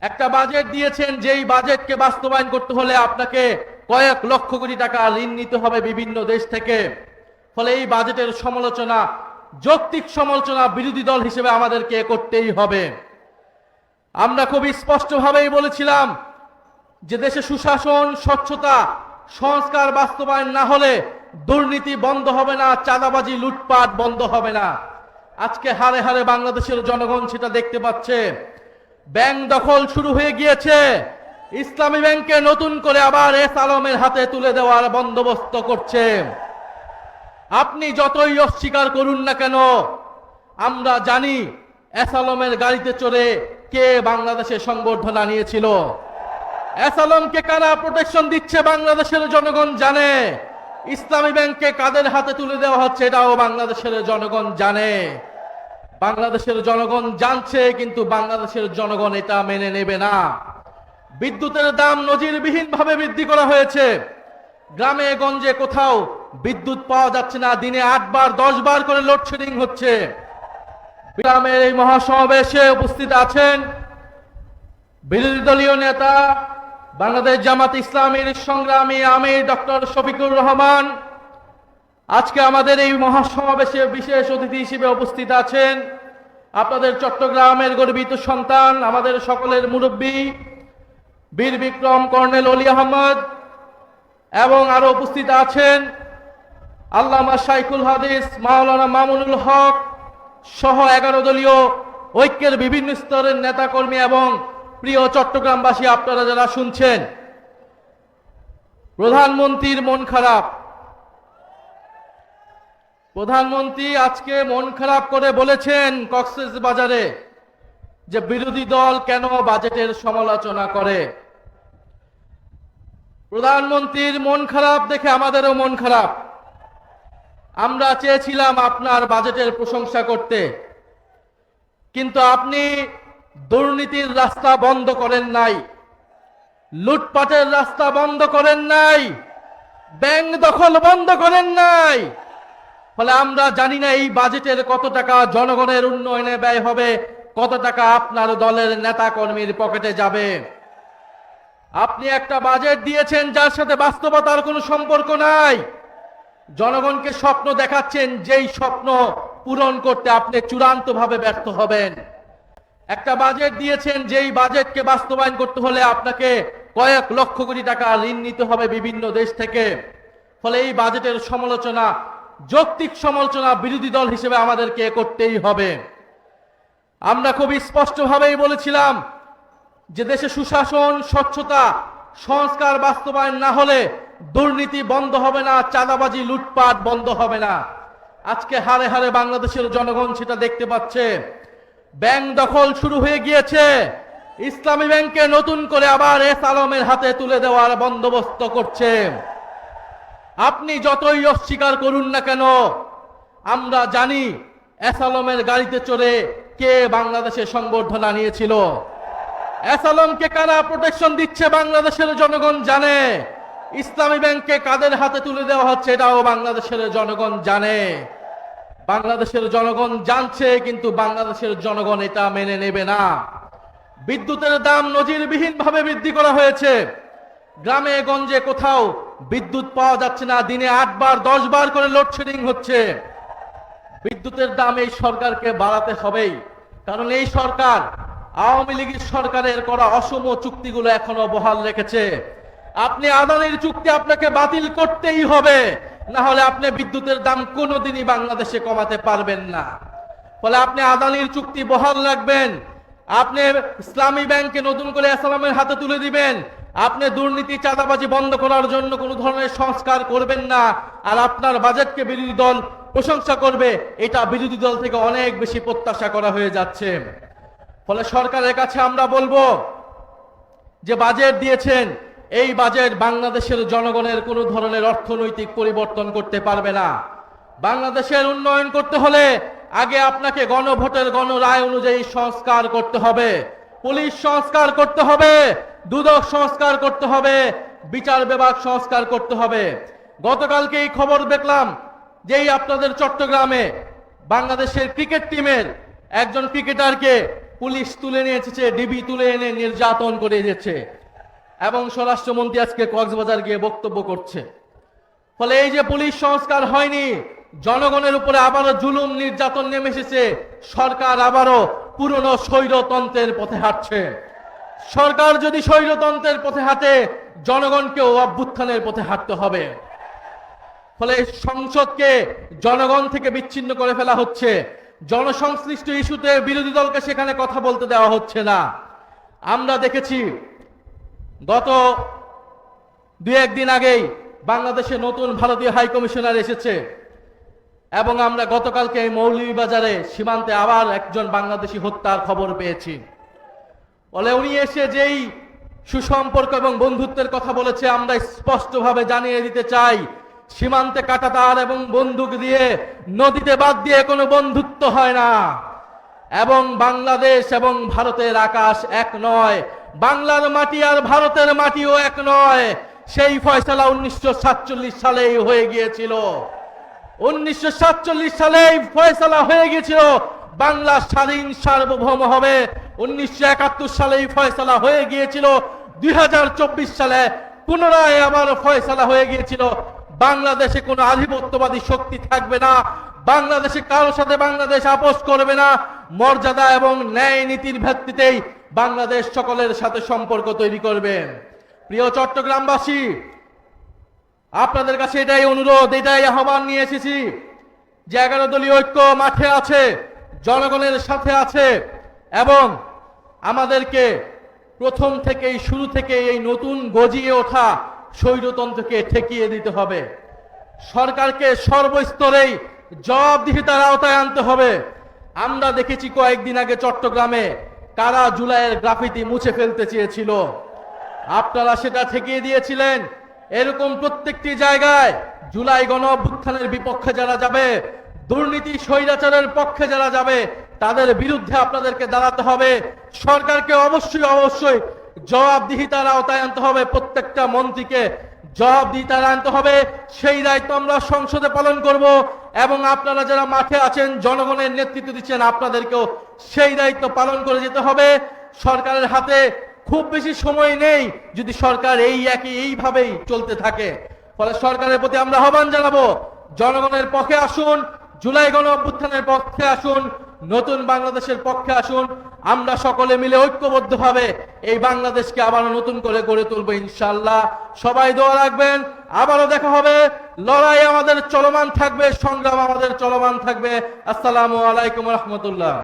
একটা বাজেট দিয়েছেন, যেই বাজেটকে বাস্তবায়ন করতে হলে আপনাকে কয়েক লক্ষ কোটি টাকা ঋণ নিতে হবে বিভিন্ন দেশ থেকে। ফলে এই বাজেটের সমালোচনা, যৌক্তিক সমালোচনা বিরোধী দল হিসেবে আমাদেরকে করতেই হবে। আমরা খুব স্পষ্টভাবেই বলেছিলাম যে দেশে সুশাসন, স্বচ্ছতা, সংস্কার বাস্তবায়ন না হলে দুর্নীতি বন্ধ হবে না, চাঁদাবাজি, লুটপাট বন্ধ হবে না। আজকে হারে হারে বাংলাদেশের জনগণ সেটা দেখতে পাচ্ছে। ব্যাংক দখল শুরু হয়ে গিয়েছে। ইসলামী ব্যাংকে নতুন করে আবার এস আলমের হাতে তুলে দেওয়ার বন্দোবস্ত করছে। আপনি যতই অস্বীকার করুন না কেন, আমরা জানি এস আলমের গাড়িতে চড়ে কে বাংলাদেশে সংবর্ধনা নিয়েছিল। এস আলমকে কারা প্রোটেকশন দিচ্ছে বাংলাদেশের জনগণ জানে। ইসলামী ব্যাংকে কাদের হাতে তুলে দেওয়া হচ্ছে এটাও বাংলাদেশের জনগণ জানে। বাংলাদেশের জনগণ জানছে, কিন্তু বাংলাদেশের জনগণ এটা মেনে নেবে না। বিদ্যুতের দাম নজিরবিহীন ভাবে বৃদ্ধি করা হয়েছে। গ্রামে গঞ্জে কোথাও বিদ্যুৎ পাওয়া যাচ্ছে না, দিনে 8 বার 10 বার করে লোডশেডিং হচ্ছে। গ্রামের এই মহাসমাবেশে উপস্থিত আছেন বিরোধী দলীয় নেতা, বাংলাদেশ জামাত ইসলামীর সংগ্রামী আমির ডক্টর শফিকুর রহমান। আজকে আমাদের এই মহাসমাবেশে বিশেষ অতিথি হিসেবে উপস্থিত আছেন আপনাদের চট্টগ্রামের গর্বিত সন্তান, আমাদের সকলের মুরব্বী বীর বিক্রম কর্নেল অলি আহমদ, এবং আরো উপস্থিত আছেন আল্লামা শাইখুল হাদিস মাওলানা মামুনুল হক সহ 11 দলীয় ঐক্যের বিভিন্ন স্তরের নেতাকর্মী এবং প্রিয় চট্টগ্রামবাসী, আপনারা যারা শুনছেন। প্রধানমন্ত্রীর মন খারাপ। প্রধানমন্ত্রী আজকে মন খারাপ করে বলেছেন কক্সবাজারে যে বিরোধী দল কেন বাজেটের সমালোচনা করে। প্রধানমন্ত্রীর মন খারাপ দেখে আমাদেরও মন খারাপ। আমরা চেয়েছিলাম আপনার বাজেটের প্রশংসা করতে, কিন্তু আপনি দুর্নীতির রাস্তা বন্ধ করেন নাই, লুটপাটের রাস্তা বন্ধ করেন নাই, ব্যাংক দখল বন্ধ করেন নাই। ফলে আমরা জানি না এই বাজেটের কত টাকা জনগণের উন্নয়নে ব্যয় হবে, কত টাকা আপনার দলের নেতা কর্মীর পকেটে যাবে। আপনি একটা বাজেট দিয়েছেন যার সাথে বাস্তবতার কোনো সম্পর্ক নাই। জনগণকে স্বপ্ন দেখাচ্ছেন, যেই স্বপ্ন পূরণ করতে আপনি চূড়ান্তভাবে ব্যর্থ হবেন। একটা বাজেট দিয়েছেন, যেই বাজেটকে বাস্তবায়ন করতে হলে আপনাকে কয়েক লক্ষ কোটি টাকা ঋণ নিতে হবে বিভিন্ন দেশ থেকে। ফলে এই বাজেটের সমালোচনা, যৌক্তিক সমালোচনা বিরোধী দল হিসেবে আমাদেরকে করতেই হবে। আমরা খুব স্পষ্টভাবেই বলেছিলাম যে দেশে সুশাসন, স্বচ্ছতা, সংস্কার বাস্তবায়ন না হলে দুর্নীতি বন্ধ হবে না, চাঁদাবাজি, লুটপাট বন্ধ হবে না। আজকে হারে হারে বাংলাদেশের জনগণ সেটা দেখতে পাচ্ছে। ব্যাংক দখল শুরু হয়ে গিয়েছে। ইসলামী ব্যাংকে নতুন করে আবার এস আলমের হাতে তুলে দেওয়ার বন্দোবস্ত করছে। আপনি যতই অস্বীকার করুন না কেন, আমরা জানি এস আলমের গাড়িতে চড়ে কে বাংলাদেশে সংবর্ধনা নিয়েছিল। এস আলমকে কারা প্রোটেকশন দিচ্ছে বাংলাদেশের জনগণ জানে। ইসলামী ব্যাংকে কাদের হাতে তুলে দেওয়া হচ্ছে এটাও বাংলাদেশের জনগণ জানে। বাংলাদেশের জনগণ জানছে, কিন্তু বাংলাদেশের জনগণ এটা মেনে নেবে না। বিদ্যুতের দাম নজিরবিহীন ভাবে বৃদ্ধি করা হয়েছে। গ্রামে গঞ্জে কোথাও বিদ্যুৎ পাওয়া যাচ্ছে না, দিনে 8 বার 10 বার করে লোডশেডিং হচ্ছে। বিদ্যুতের দাম এই সরকারকে বাড়াতে হবেই, কারণ এই সরকার আওয়ামী লীগের সরকারের করা অসম চুক্তিগুলো এখনো বহাল রেখেছে। আপনি আদানির চুক্তি আপনাকে বাতিল করতেই হবে, না হলে আপনি বিদ্যুতের দাম কোনোদিনই বাংলাদেশে কমাতে পারবেন না। ফলে আপনি আদানির চুক্তি বহাল রাখবেন, আপনি ইসলামী ব্যাংকে নতুন করে ইসলামের হাতে তুলে দিবেন, আপনি দুর্নীতি, চাঁদাবাজি বন্ধ করার জন্য কোনো ধরনের সংস্কার করবেন না, আর আপনার বাজেটকে বিরোধী দল প্রশংসা করবে, এটা বিরোধী দল থেকে অনেক বেশি প্রত্যাশা করা হয়ে যাচ্ছে। ফলে সরকারের কাছে আমরা বলবো যে বাজেট দিয়েছেন, এই বাজেট বাংলাদেশের জনগণের কোনো ধরনের অর্থনৈতিক পরিবর্তন করতে পারবে না। বাংলাদেশের উন্নয়ন করতে হলে আগে আপনাকে গণভোটের গণরায় অনুযায়ী সংস্কার করতে হবে, পুলিশ সংস্কার করতে হবে, দুদক সংস্কার করতে হবে, বিচার বিভাগ সংস্কার করতে হবে। গতকালকে এই খবর দেখলাম যে আপনাদের চট্টগ্রামে বাংলাদেশের ক্রিকেট টিমের একজন ক্রিকেটারকে পুলিশ তুলে নিয়ে এসেছে, ডিবি তুলে এনে নির্যাতন করে এসেছে এবং স্বরাষ্ট্রমন্ত্রী আজকে কক্সবাজার গিয়ে বক্তব্য করছে। ফলে এই যে পুলিশ সংস্কার হয়নি, জনগণের উপরে আবারও জুলুম নির্যাতন নেমে এসেছে, সরকার আবারও পুরনো স্বৈরতন্ত্রের পথে হাঁটছে। সরকার যদি স্বৈরতন্ত্রের পথে হাঁটে, জনগণকেও অভ্যুত্থানের পথে হাঁটতে হবে। ফলে সংসদকে জনগণ থেকে বিচ্ছিন্ন করে ফেলা হচ্ছে, জনসংশ্লিষ্ট ইস্যুতে বিরোধী দলকে সেখানে কথা বলতে দেওয়া হচ্ছে না। আমরা দেখেছি গত দুই একদিন আগেই বাংলাদেশে নতুন ভারতীয় হাই কমিশনার এসেছে এবং আমরা গতকালকে এই মৌলভীবাজারে সীমান্তে আবার একজন বাংলাদেশি হত্যার খবর পেয়েছি। বলে উনি এসে যেই সুসম্পর্ক এবং বন্ধুত্বের কথা বলেছে, আমরা স্পষ্টভাবে জানিয়ে দিতে চাই, সীমান্তে কাঁটাতার এবং বন্দুক দিয়ে, নদীতে বাদ দিয়ে কোনো বন্ধুত্ব হয় না। এবং বাংলাদেশ এবং ভারতের আকাশ এক নয়, বাংলার মাটি আর ভারতের মাটিও এক নয়। সেই ফয়সালা 1947 সালেই হয়ে গিয়েছিল। 1947 সালেই ফয়সালা হয়ে গিয়েছিল বাংলা স্বাধীন সার্বভৌম হবে। 1971 সালেই ফয়সালা হয়ে গিয়েছিল। 2024 সালে পুনরায় আবার ফয়সালা হয়ে গিয়েছিল বাংলাদেশে কোনো আধিপত্যবাদী শক্তি থাকবে না, বাংলাদেশে কারোর সাথে বাংলাদেশ আপোষ করবে না, মর্যাদা এবং ন্যায় নীতির ভিত্তিতেই বাংলাদেশ সকলের সাথে সম্পর্ক তৈরি করবে। প্রিয় চট্টগ্রামবাসী, আপনাদের কাছে এটাই অনুরোধ, এটাই আহ্বান নিয়ে এসেছি যে 11 দলীয় ঐক্য মাঠে আছে, জনগণের সাথে আছে এবং আমাদেরকে প্রথম থেকেই, শুরু থেকে এই নতুন গজিয়ে ওঠা স্বৈরতন্ত্রকে ঠেকিয়ে দিতে হবে। সরকারকে সর্বস্তরেই জবাবদিহিতার আওতায় আনতে হবে। আমরা দেখেছি কয়েকদিন আগে চট্টগ্রামে কারা জুলাইয়ের গ্রাফিতি মুছে ফেলতে চেয়েছিল, আপনারা সেটা ঠেকিয়ে দিয়েছিলেন। এরকম প্রত্যেকটি জায়গায় জুলাই গণ অভ্যুত্থানের বিপক্ষে যারা যাবে, দুর্নীতি স্বৈরাচারের পক্ষে যারা যাবে, তাদের বিরুদ্ধে আপনাদেরকে দাঁড়াতে হবে। সরকারকে অবশ্যই জবাবদিহিতার আওতায় আনতে হবে, প্রত্যেকটা মন্ত্রীকে জবাবদিহিতার আনতে হবে। সেই দায়িত্ব আমরা সংসদে পালন করব এবং আপনারা যারা মাঠে আছেন, জনগণের নেতৃত্ব দিচ্ছেন, আপনাদেরকেও সেই দায়িত্ব পালন করে যেতে হবে। সরকারের হাতে খুব বেশি সময় নেই যদি সরকার এইভাবেই চলতে থাকে। ফলে সরকারের প্রতি আমরা আহ্বান জানাবো, জনগণের পক্ষে আসুন, জুলাই গণ অভ্যুত্থানের পক্ষে আসুন, নতুন বাংলাদেশের পক্ষে আসুন। আমরা সকলে মিলে ঐক্যবদ্ধভাবে এই বাংলাদেশকে আবার নতুন করে গড়ে তুলবো ইনশাআল্লাহ। সবাই দোয়া রাখবেন। আবারও দেখা হবে। লড়াই আমাদের চলমান থাকবে, সংগ্রাম আমাদের চলমান থাকবে। আসসালামু আলাইকুম রহমতুল্লাহ।